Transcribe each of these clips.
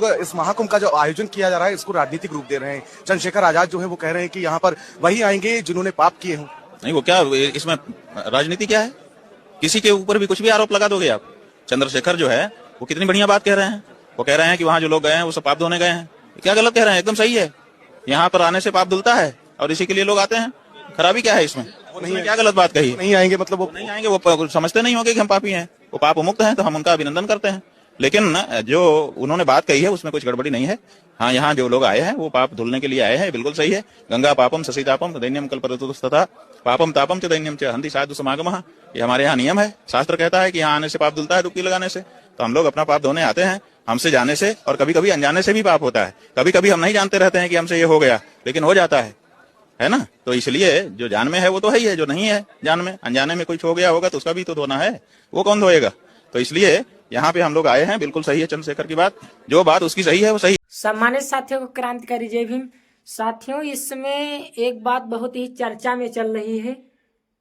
लोग इस महाकुंभ का जो आयोजन किया जा रहा है इसको राजनीतिक रूप दे रहे हैं। चंद्रशेखर आजाद जो है वो कह रहे हैं कि यहाँ पर वही आएंगे जिन्होंने पाप किए हों। नहीं, वो क्या इसमें राजनीति क्या है? किसी के ऊपर भी कुछ भी आरोप लगा दोगे आप। चंद्रशेखर जो है वो कितनी बढ़िया बात कह रहे हैं। वो कह रहे हैं कि वहाँ जो लोग गए हैं वो सब पाप धोने गए हैं। क्या गलत कह रहे हैं? एकदम सही है। यहाँ पर आने से पाप धुलता है और इसी के लिए लोग आते हैं। खराबी क्या है इसमें? क्या गलत बात कही? नहीं आएंगे मतलब वो नहीं आएंगे, वो समझते नहीं होंगे कि हम पापी हैं। वो पाप मुक्त हैं तो हम उनका अभिनंदन करते हैं। लेकिन जो उन्होंने बात कही है उसमें कुछ गड़बड़ी नहीं है। हाँ, यहाँ जो लोग आए हैं वो पाप धुलने के लिए आए हैं, बिल्कुल सही है। गंगा पापम ससीतापम दैन्यम कल्पतरुस्तथा पापम तापम च दैन्यम च हन्ति साधु समागमः। ये हमारे यहाँ नियम है। शास्त्र कहता है कि यहाँ आने से पाप धुलता है डुबकी लगाने से। तो हम लोग अपना पाप धोने आते हैं। हमसे जाने से और कभी कभी अनजाने से भी पाप होता है। कभी कभी हम नहीं जानते रहते हैं कि हमसे ये हो गया, लेकिन हो जाता है ना। तो इसलिए जो जान में है वो तो है ही है, जो नहीं है जान में, अनजाने में कुछ हो गया होगा तो उसका भी तो धोना है। वो कौन धोएगा? तो इसलिए यहाँ पे हम लोग आए हैं, बिल्कुल सही है चंद्रशेखर की बात। जो बात उसकी सही है वो सही। सम्मानित साथियों को क्रांतिकारी जय भीम। साथियों, इस समय एक बात बहुत ही चर्चा में चल रही है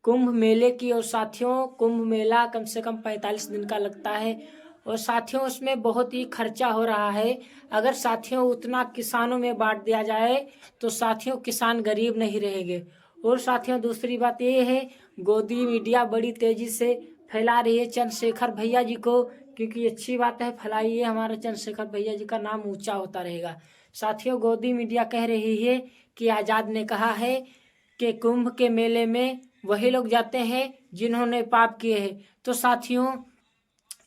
कुंभ मेले की। और साथियों, कुंभ मेला कम से कम 45 दिन का लगता है और साथियों उसमें बहुत ही खर्चा हो रहा है। अगर साथियों उतना किसानों में बांट दिया जाए तो साथियों किसान गरीब नहीं रहेंगे। और साथियों दूसरी बात ये है, गोदी मीडिया बड़ी तेजी से फैला रही है चंद्रशेखर भैया जी को, क्योंकि अच्छी बात है, फैलाइए, हमारे चंद्रशेखर भैया जी का नाम ऊंचा होता रहेगा। साथियों, गोदी मीडिया कह रही है कि आज़ाद ने कहा है कि कुंभ के मेले में वही लोग जाते हैं जिन्होंने पाप किए हैं। तो साथियों,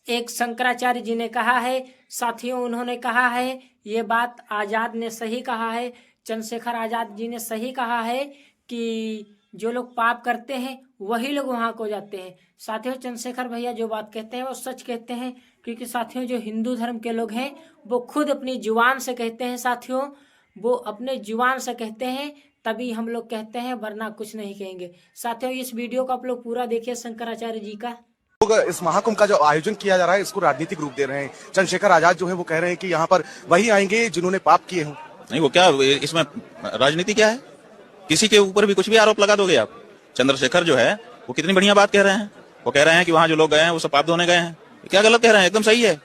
एक शंकराचार्य जी ने कहा है, साथियों उन्होंने कहा है, ये बात आज़ाद ने सही कहा है, चंद्रशेखर आज़ाद जी ने सही कहा है कि जो लोग पाप करते हैं वही लोग वहाँ को जाते हैं। साथियों, चंद्रशेखर भैया जो बात कहते हैं वो सच कहते हैं, क्योंकि साथियों जो हिंदू धर्म के लोग हैं वो खुद अपनी जुबान से कहते हैं। साथियों, वो अपने जुबान से कहते हैं, तभी हम लोग कहते हैं, वरना कुछ नहीं कहेंगे। साथियों, इस वीडियो को आप लोग पूरा देखिए शंकराचार्य जी का। लोग इस महाकुंभ का जो आयोजन किया जा रहा है इसको राजनीतिक रूप दे रहे हैं। चंद्रशेखर आजाद जो है वो कह रहे हैं कि यहाँ पर वही आएंगे जिन्होंने पाप किए हों। नहीं, वो क्या इसमें राजनीति क्या है? किसी के ऊपर भी कुछ भी आरोप लगा दोगे आप। चंद्रशेखर जो है वो कितनी बढ़िया बात कह रहे हैं। वो कह रहे हैं कि वहाँ जो लोग गए हैं वो सब पाप धोने गए हैं। क्या गलत कह रहे हैं? एकदम सही है।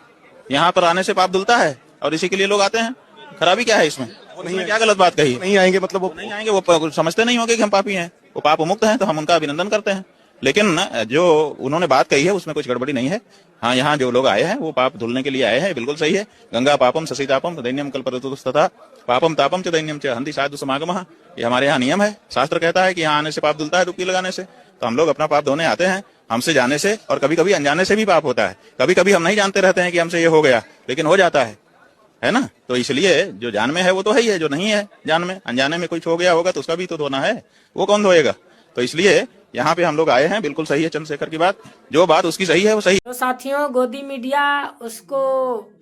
यहाँ पर आने से पाप धुलता है और इसी के लिए लोग आते हैं। खराबी क्या है इसमें? क्या गलत बात कही? नहीं आएंगे मतलब वो नहीं आएंगे, वो समझते नहीं होंगे कि हम पापी हैं। वो पाप मुक्त हैं तो हम उनका अभिनंदन करते हैं। लेकिन जो उन्होंने बात कही है उसमें कुछ गड़बड़ी नहीं है। हाँ, यहाँ जो लोग आए हैं वो पाप धुलने के लिए आए हैं, बिल्कुल सही है। गंगा पापम ससीतापम दैन्यम कल्पतरुस्तथा पापम तापम च दैन्यम च हन्ति साधु समागमः। ये हमारे यहाँ नियम है। शास्त्र कहता है कि यहाँ आने से पाप धुलता है डुबकी लगाने से। तो हम लोग अपना पाप धोने आते हैं। हमसे जाने से और कभी कभी अनजाने से भी पाप होता है। कभी कभी हम नहीं जानते रहते हैं कि हमसे ये हो गया, लेकिन हो जाता है ना। तो इसलिए जो जान में है वो तो है ही है, जो नहीं है जान में, अनजाने में कुछ हो गया होगा तो उसका भी तो धोना है। वो कौन धोएगा? तो इसलिए यहाँ पे हम लोग आए हैं, बिल्कुल सही है चंद्रशेखर की बात। जो बात उसकी सही है वो सही। तो साथियों, गोदी मीडिया उसको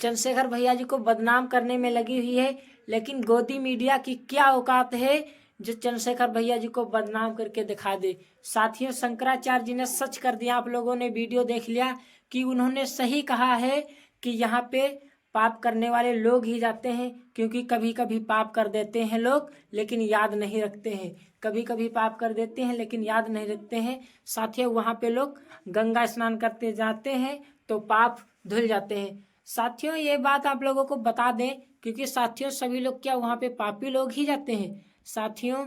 चंद्रशेखर भैया जी को बदनाम करने में लगी हुई है, लेकिन गोदी मीडिया की क्या औकात है जो चंद्रशेखर भैया जी को बदनाम करके दिखा दे। साथियों, शंकराचार्य जी ने सच कर दिया। आप लोगों ने वीडियो देख लिया कि उन्होंने सही कहा है कि यहाँ पे पाप करने वाले लोग ही जाते हैं, क्योंकि कभी कभी पाप कर देते हैं लोग लेकिन याद नहीं रखते हैं। कभी कभी पाप कर देते हैं लेकिन याद नहीं रखते हैं। साथियों, वहाँ पे लोग गंगा स्नान करते जाते हैं तो पाप धुल जाते हैं। साथियों, ये बात आप लोगों को बता दें, क्योंकि साथियों सभी लोग क्या वहाँ पे पापी लोग ही जाते हैं। साथियों,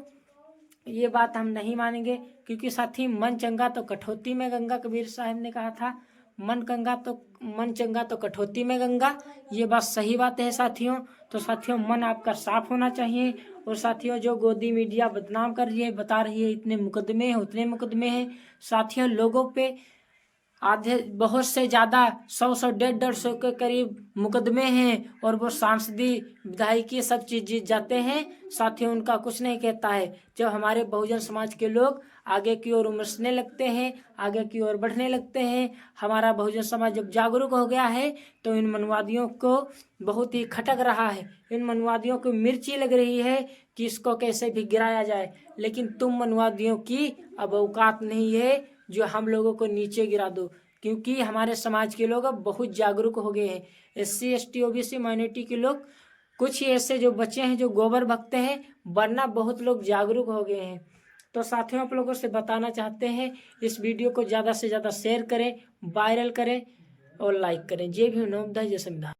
ये बात हम नहीं मानेंगे, क्योंकि साथी मन चंगा तो कठौती में गंगा, कबीर साहब ने कहा था, मन चंगा तो कठौती में गंगा। ये बात सही बात है साथियों। तो साथियों, मन आपका साफ होना चाहिए। और साथियों, जो गोदी मीडिया बदनाम कर रही है, बता रही है इतने मुकदमे हैं उतने मुकदमे हैं। साथियों, लोगों पे आधे बहुत से ज़्यादा 100 150 के करीब मुकदमे हैं और वो सांसदी विधायकी सब चीज़ जीत जाते हैं। साथियों, उनका कुछ नहीं कहता है। जब हमारे बहुजन समाज के लोग आगे की ओर उमड़ने लगते हैं, आगे की ओर बढ़ने लगते हैं, हमारा बहुजन समाज जब जागरूक हो गया है तो इन मनवादियों को बहुत ही खटक रहा है। इन मनवादियों को मिर्ची लग रही है कि इसको कैसे भी गिराया जाए। लेकिन तुम मनवादियों की अब औकात नहीं है जो हम लोगों को नीचे गिरा दो, क्योंकि हमारे समाज के लोग अब बहुत जागरूक हो गए हैं। SC ST OBC माइनॉरिटी के लोग कुछ ही ऐसे जो बच्चे हैं जो गोबर भगते हैं, वरना बहुत लोग जागरूक हो गए हैं। तो साथियों, आप लोगों से बताना चाहते हैं, इस वीडियो को ज़्यादा से ज़्यादा शेयर करें, वायरल करें और लाइक करें। जय भीम, नमो बुद्धाय, जय संविधान।